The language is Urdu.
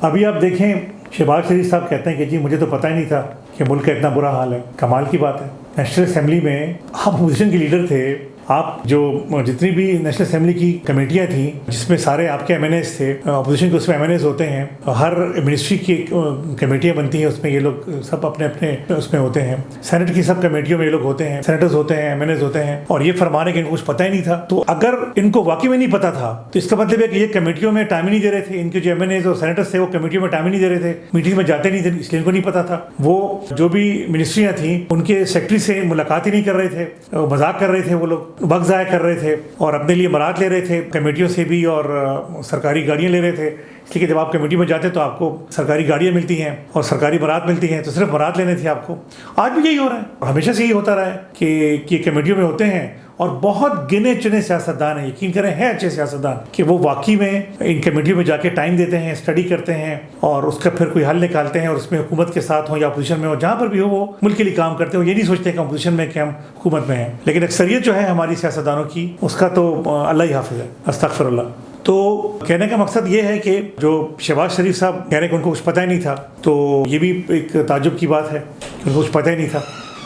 ابھی آپ دیکھیں شہباز شریف صاحب کہتے ہیں کہ جی مجھے تو پتہ ہی نہیں تھا کہ ملک کا اتنا برا حال ہے. کمال کی بات ہے. نیشنل اسمبلی میں آپ اپوزیشن کے لیڈر تھے. آپ جو جتنی بھی نیشنل اسمبلی کی کمیٹیاں تھیں جس میں سارے آپ کے ایم این ایز تھے, اپوزیشن کے اس میں ایم این ایز ہوتے ہیں, ہر منسٹری کی کمیٹیاں بنتی ہیں, اس میں یہ لوگ سب اپنے اپنے اس میں ہوتے ہیں. سینٹ کی سب کمیٹیوں میں یہ لوگ ہوتے ہیں, سینیٹرز ہوتے ہیں, ایم این ایز ہوتے ہیں, اور یہ فرمانے کہ ان کو کچھ پتہ ہی نہیں تھا. تو اگر ان کو واقعی میں نہیں پتہ تھا تو اس کا مطلب ہے کہ یہ کمیٹیوں میں ٹائم ہی نہیں دے رہے تھے. ان کے جو ایم این ایز اور سینیٹرز تھے وہ کمیٹیوں میں ٹائم ہی نہیں دے رہے تھے, میٹنگ میں جاتے نہیں تھے, اس لیے ان کو نہیں پتہ تھا. وہ جو بھی منسٹریاں تھیں ان کے سیکرٹری سے ملاقات ہی نہیں کر رہے تھے, مذاق کر رہے تھے, وہ لوگ وقت ضائع کر رہے تھے اور اپنے لیے برات لے رہے تھے کمیٹیوں سے بھی, اور سرکاری گاڑیاں لے رہے تھے. اس لیے کہ جب آپ کمیٹی میں جاتے ہیں تو آپ کو سرکاری گاڑیاں ملتی ہیں اور سرکاری برات ملتی ہیں, تو صرف برات لینے تھی آپ کو. آج بھی یہی ہو رہا ہے, ہمیشہ سے یہی ہوتا رہا ہے کہ یہ کمیٹیوں میں ہوتے ہیں, اور بہت گنے چنے سیاستدان ہیں, یقین کریں ہیں اچھے سیاستدان, کہ وہ واقعی میں ان کمیٹیوں میں جا کے ٹائم دیتے ہیں, اسٹڈی کرتے ہیں اور اس کا پھر کوئی حل نکالتے ہیں, اور اس میں حکومت کے ساتھ ہوں یا اپوزیشن میں ہو, جہاں پر بھی ہو وہ ملک کے لیے کام کرتے ہو. یہ نہیں سوچتے کہ اپوزیشن میں کہ ہم حکومت میں ہیں. لیکن اکثریت جو ہے ہماری سیاستدانوں کی, اس کا تو اللہ ہی حافظ ہے, استغفر اللہ. تو کہنے کا مقصد یہ ہے کہ جو شہباز شریف صاحب کہہ رہے ہیں کہ ان کو کچھ پتہ ہی نہیں تھا, تو یہ بھی ایک تعجب کی بات ہے کہ ان کو کچھ پتہ ہی نہیں تھا.